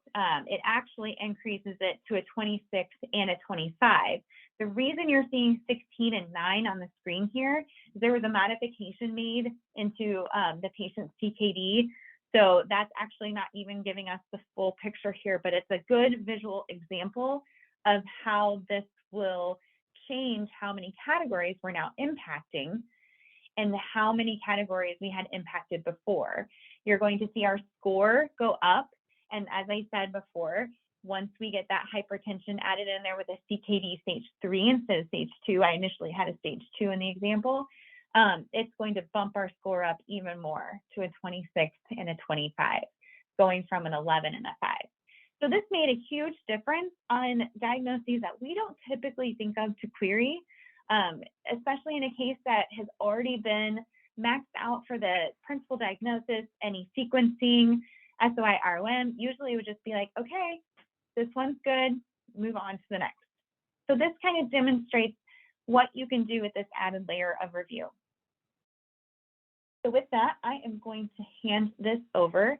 it actually increases it to a 26 and a 25. The reason you're seeing 16 and 9 on the screen here is there was a modification made into the patient's CKD. So that's actually not even giving us the full picture here, but it's a good visual example of how this will change how many categories we're now impacting and how many categories we had impacted before. You're going to see our score go up. And as I said before, once we get that hypertension added in there with a CKD stage 3 instead of stage 2, I initially had a stage 2 in the example, it's going to bump our score up even more to a 26 and a 25, going from an 11 and a 5. So this made a huge difference on diagnoses that we don't typically think of to query, especially in a case that has already been maxed out for the principal diagnosis, any sequencing, SOI, ROM. Usually it would just be like, okay, this one's good, move on to the next. So this kind of demonstrates what you can do with this added layer of review. So with that, I am going to hand this over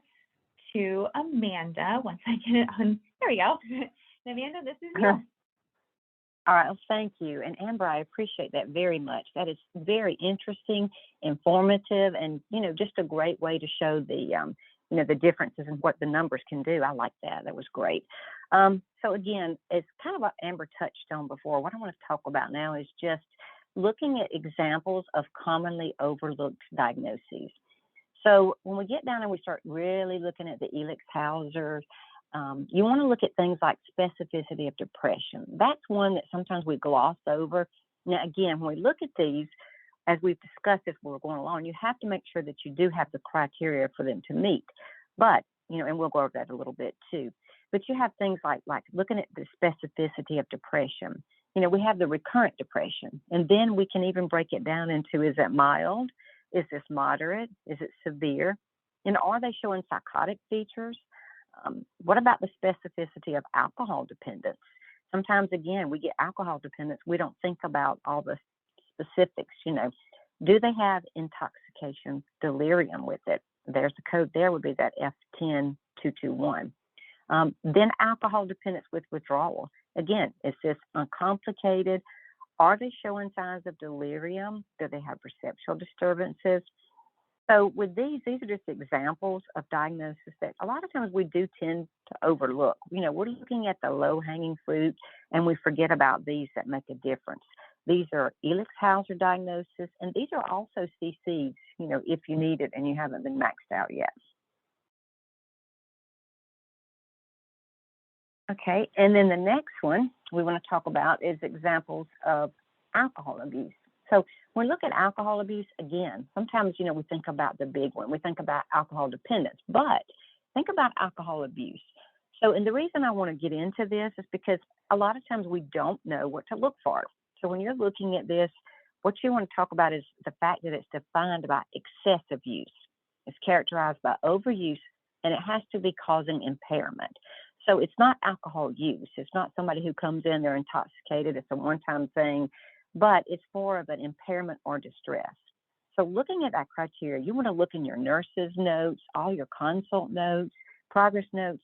to Amanda once I get it on. There we go. Amanda, this is yours. All right, well, thank you. And Amber, I appreciate that very much. That is very interesting, informative, and, just a great way to show the, the differences in what the numbers can do. I like that. That was great. So again, it's kind of what Amber touched on before. What I want to talk about now is just looking at examples of commonly overlooked diagnoses. So when we get down and we start really looking at the Elixhauser, you want to look at things like specificity of depression. That's one that sometimes we gloss over. Now, again, when we look at these, as we've discussed as we're going along, you have to make sure that you do have the criteria for them to meet. But, and we'll go over that a little bit too. But you have things like looking at the specificity of depression. We have the recurrent depression, and then we can even break it down into, is it mild? Is this moderate? Is it severe? And are they showing psychotic features? What about the specificity of alcohol dependence? Sometimes, again, we get alcohol dependence. We don't think about all the specifics. Do they have intoxication delirium with it? There's the code there would be that F10221. Then alcohol dependence with withdrawal. Again, is this uncomplicated? Are they showing signs of delirium? Do they have perceptual disturbances? So with these are just examples of diagnosis that a lot of times we do tend to overlook. We're looking at the low-hanging fruit, and we forget about these that make a difference. These are Elixhauser diagnosis, and these are also CCs, if you need it and you haven't been maxed out yet. Okay, and then the next one we want to talk about is examples of alcohol abuse. So when we look at alcohol abuse, again, sometimes, we think about the big one. We think about alcohol dependence, but think about alcohol abuse. So, and the reason I want to get into this is because a lot of times we don't know what to look for. So when you're looking at this, what you want to talk about is the fact that it's defined by excessive use. It's characterized by overuse, and it has to be causing impairment. So it's not alcohol use. It's not somebody who comes in, they're intoxicated. It's a one-time thing, but it's more of an impairment or distress. So looking at that criteria, you want to look in your nurse's notes, all your consult notes, progress notes,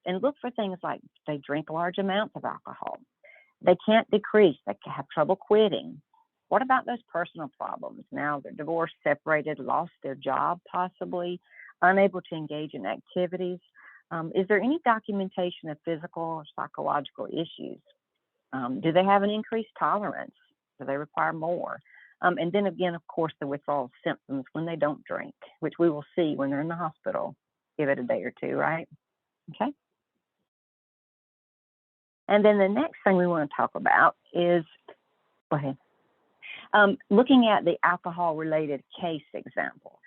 and look for things like they drink large amounts of alcohol. They can't decrease. They have trouble quitting. What about those personal problems? Now they're divorced, separated, lost their job possibly, unable to engage in activities. Is there any documentation of physical or psychological issues? Do they have an increased tolerance? Do they require more? And then again, of course, the withdrawal symptoms when they don't drink, which we will see when they're in the hospital. Give it a day or two, right? Okay. And then the next thing we want to talk about is, go ahead, looking at the alcohol-related case example.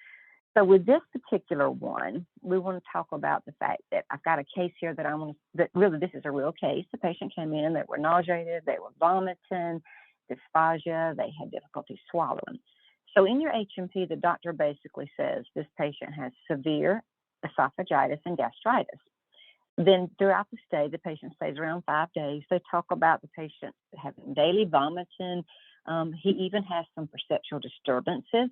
So with this particular one, we want to talk about the fact that I've got a case here that really this is a real case. The patient came in, they were nauseated, they were vomiting, dysphagia, they had difficulty swallowing. So in your HMP, the doctor basically says this patient has severe esophagitis and gastritis. Then throughout the stay, the patient stays around 5 days. They talk about the patient having daily vomiting. He even has some perceptual disturbances.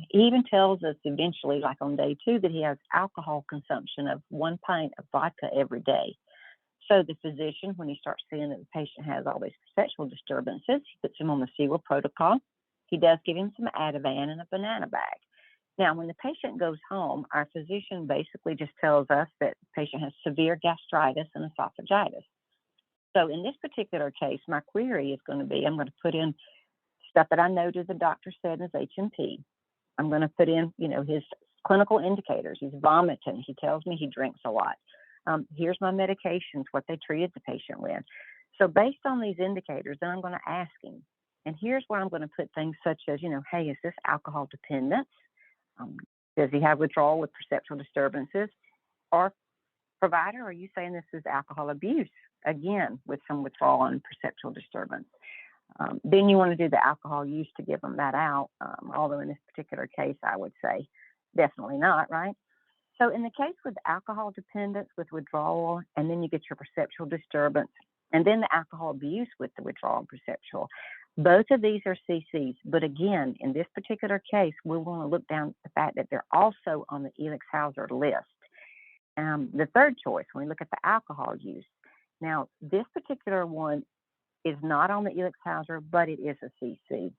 He even tells us eventually, like on day 2, that he has alcohol consumption of 1 pint of vodka every day. So the physician, when he starts seeing that the patient has all these perceptual disturbances, he puts him on the CEWA protocol. He does give him some Ativan and a banana bag. Now, when the patient goes home, our physician basically just tells us that the patient has severe gastritis and esophagitis. So in this particular case, my query is going to be, I'm going to put in stuff that I noted the doctor said is H&P. I'm going to put in, his clinical indicators. He's vomiting. He tells me he drinks a lot. Here's my medications, what they treated the patient with. So based on these indicators, then I'm going to ask him. And here's where I'm going to put things such as, hey, is this alcohol dependence? Does he have withdrawal with perceptual disturbances? Or provider, are you saying this is alcohol abuse? Again, with some withdrawal and perceptual disturbance. Then you want to do the alcohol use to give them that out. Although in this particular case, I would say definitely not, right? So in the case with alcohol dependence with withdrawal, and then you get your perceptual disturbance, and then the alcohol abuse with the withdrawal and perceptual, both of these are CCs. But again, in this particular case, we want to look down at the fact that they're also on the Elixhauser list. The third choice, when we look at the alcohol use, now this particular one is not on the Elixhauser, but it is a CC.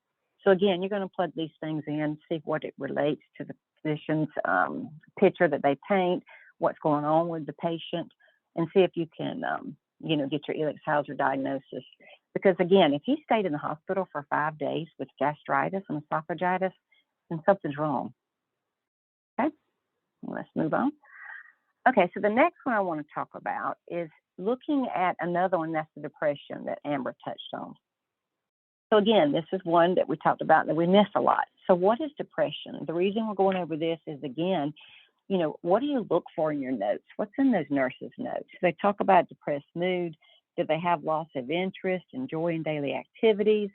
So again, you're going to plug these things in, see what it relates to the physician's picture that they paint, what's going on with the patient, and see if you can, get your Elixhauser diagnosis. Because again, if he stayed in the hospital for 5 days with gastritis and esophagitis, then something's wrong. Okay, let's move on. Okay, so the next one I want to talk about is looking at another one, that's the depression that Amber touched on. So again, this is one that we talked about that we miss a lot. So what is depression? The reason we're going over this is, again, what do you look for in your notes? What's in those nurses' notes? They talk about depressed mood. Do they have loss of interest and joy in daily activities?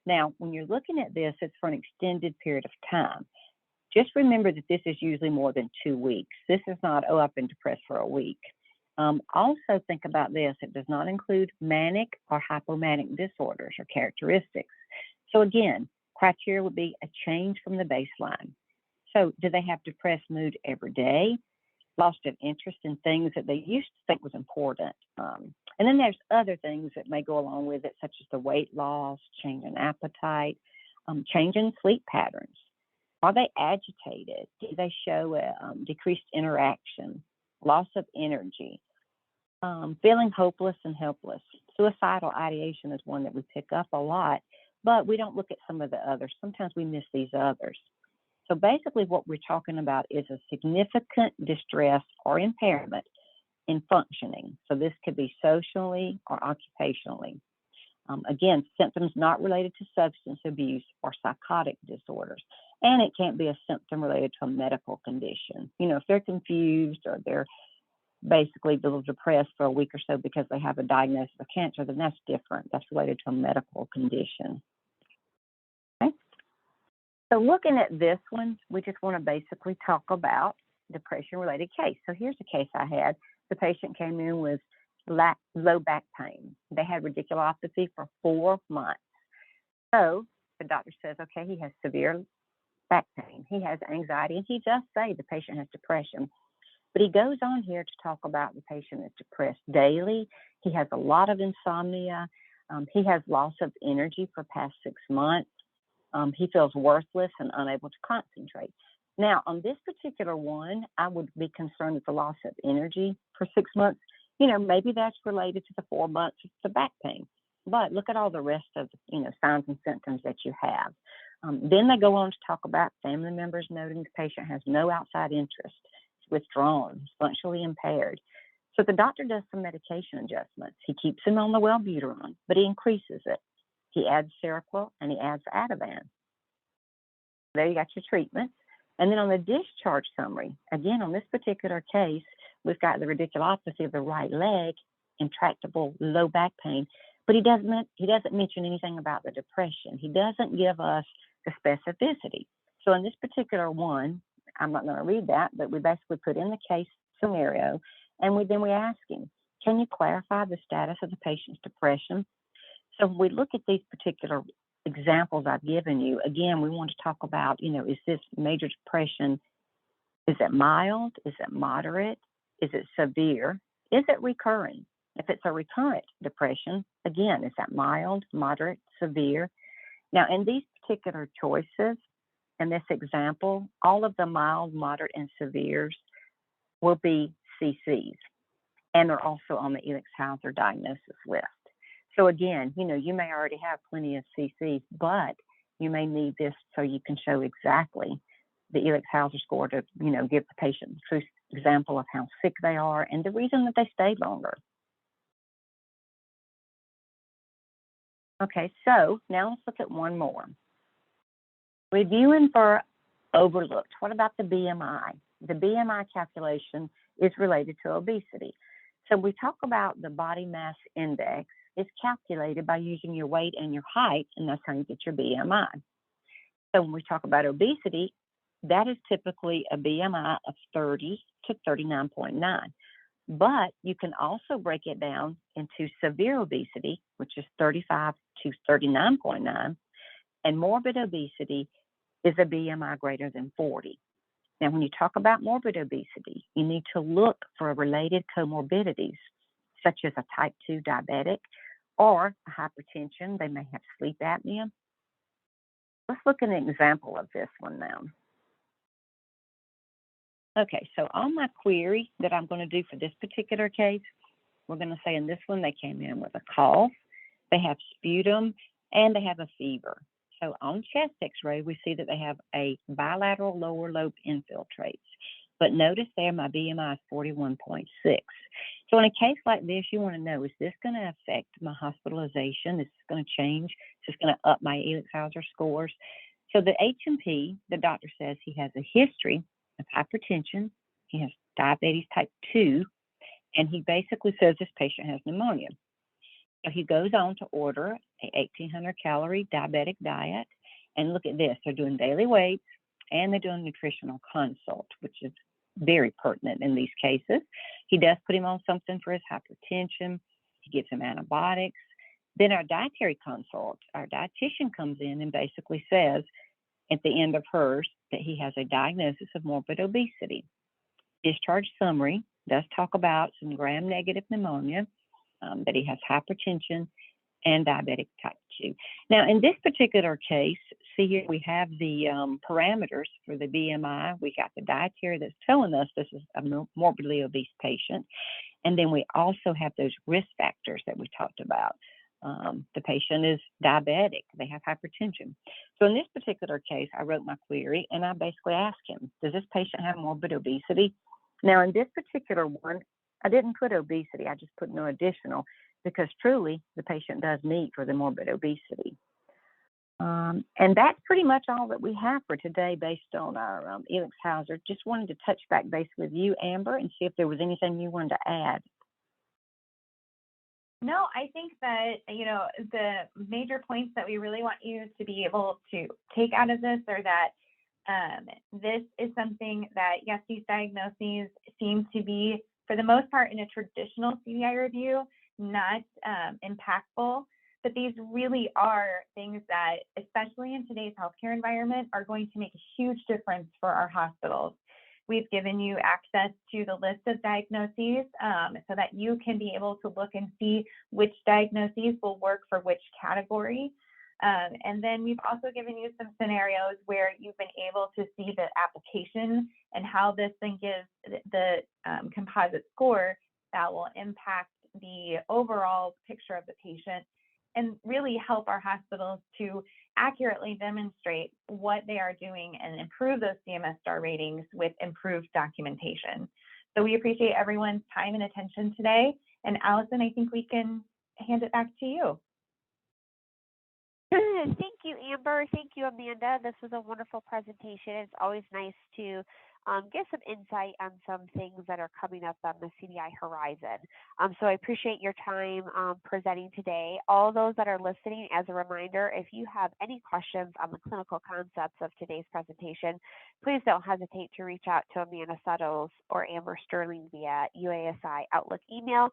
Now, when you're looking at this, it's for an extended period of time. Just remember that this is usually more than 2 weeks. This is not, oh, I've been depressed for a week. Also think about this. It does not include manic or hypomanic disorders or characteristics. So again, criteria would be a change from the baseline. So do they have depressed mood every day? Loss of interest in things that they used to think was important. And then there's other things that may go along with it, such as the weight loss, change in appetite, change in sleep patterns. Are they agitated? Do they show a decreased interaction, loss of energy, feeling hopeless and helpless? Suicidal ideation is one that we pick up a lot, but we don't look at some of the others. Sometimes we miss these others. So basically what we're talking about is a significant distress or impairment in functioning. So this could be socially or occupationally. Again, symptoms not related to substance abuse or psychotic disorders. And it can't be a symptom related to a medical condition. If they're confused or they're basically a little depressed for a week or so because they have a diagnosis of cancer, then that's different. That's related to a medical condition. Okay. So looking at this one, we just want to basically talk about depression-related case. So here's a case I had. The patient came in with low back pain. They had radiculopathy for 4 months. So the doctor says, okay, he has severe back pain. He has anxiety, and he does say the patient has depression. But he goes on here to talk about the patient is depressed daily. He has a lot of insomnia. He has loss of energy for past 6 months. He feels worthless and unable to concentrate. Now, on this particular one, I would be concerned with the loss of energy for 6 months. Maybe that's related to the 4 months of the back pain. But look at all the rest of the, signs and symptoms that you have. Then they go on to talk about family members noting the patient has no outside interest, withdrawn, functionally impaired. So the doctor does some medication adjustments. He keeps him on the Wellbutrin, but he increases it. He adds Seroquel and he adds Ativan. There you got your treatment. And then on the discharge summary, again, on this particular case, we've got the radiculopathy of the right leg, intractable low back pain, but he doesn't mention anything about the depression. He doesn't give us the specificity. So in this particular one, I'm not going to read that, but we basically put in the case scenario, And then we ask him, can you clarify the status of the patient's depression? So when we look at these particular examples I've given you, again, we want to talk about, is this major depression, is it mild? Is it moderate? Is it severe? Is it recurring? If it's a recurrent depression, again, is that mild, moderate, severe? Now, in these particular choices, in this example, all of the mild, moderate, and severes will be CCs, and they're also on the Elixhauser diagnosis list. So again, you may already have plenty of CCs, but you may need this so you can show exactly the Elixhauser score to, give the patient the true example of how sick they are and the reason that they stayed longer. Okay, so now let's look at one more. Reviewing for overlooked. What about the BMI? The BMI calculation is related to obesity. So we talk about the body mass index. It's calculated by using your weight and your height, and that's how you get your BMI. So when we talk about obesity, that is typically a BMI of 30 to 39.9. But you can also break it down into severe obesity, which is 35 to 39.9, and morbid obesity is a BMI greater than 40. Now, when you talk about morbid obesity, you need to look for related comorbidities, such as a type 2 diabetic or hypertension. They may have sleep apnea. Let's look at an example of this one now. Okay, so on my query that I'm going to do for this particular case, we're going to say in this one they came in with a cough, they have sputum, and they have a fever. So on chest x-ray, we see that they have a bilateral lower lobe infiltrates. But notice there my BMI is 41.6. So in a case like this, you want to know, is this going to affect my hospitalization? Is this going to change? Is this going to up my Elixhauser scores? So the H&P, the doctor says he has a history of hypertension. He has diabetes type 2, and he basically says this patient has pneumonia. So he goes on to order a 1,800 calorie diabetic diet, and look at this, they're doing daily weights and they're doing nutritional consult, which is very pertinent in these cases. He does put him on something for his hypertension. He gives him antibiotics. Then our dietary consult, our dietitian comes in and basically says at the end of hers that he has a diagnosis of morbid obesity. Discharge summary does talk about some gram-negative pneumonia, that he has hypertension and diabetic type 2. Now, in this particular case, see here we have the parameters for the BMI. We got the dietary that's telling us this is a morbidly obese patient. And then we also have those risk factors that we talked about. The patient is diabetic. They have hypertension. So in this particular case, I wrote my query and I basically asked him, does this patient have morbid obesity? Now, in this particular one, I didn't put obesity. I just put no additional because truly the patient does meet for the morbid obesity. And that's pretty much all that we have for today based on our Elixhauser. Just wanted to touch back base with you, Amber, and see if there was anything you wanted to add. No, I think that, the major points that we really want you to be able to take out of this are that this is something that, yes, these diagnoses seem to be, for the most part, in a traditional CDI review, not impactful, but these really are things that, especially in today's healthcare environment, are going to make a huge difference for our hospitals. We've given you access to the list of diagnoses so that you can be able to look and see which diagnoses will work for which category. And then we've also given you some scenarios where you've been able to see the application and how this then gives the composite score that will impact the overall picture of the patient and really help our hospitals to accurately demonstrate what they are doing and improve those CMS star ratings with improved documentation. So we appreciate everyone's time and attention today. And Allison, I think we can hand it back to you. Good, thank you, Amber. Thank you, Amanda. This was a wonderful presentation. It's always nice to get some insight on some things that are coming up on the CDI horizon. So I appreciate your time presenting today. All those that are listening, as a reminder, if you have any questions on the clinical concepts of today's presentation, please don't hesitate to reach out to Amanda Suttles or Amber Sterling via UASI Outlook email.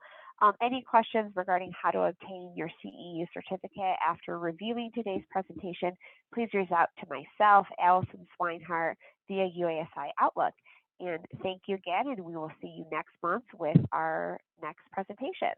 Any questions regarding how to obtain your CEU certificate after reviewing today's presentation, please reach out to myself, Allison Swinehart, via UASI Outlook. And thank you again, and we will see you next month with our next presentation.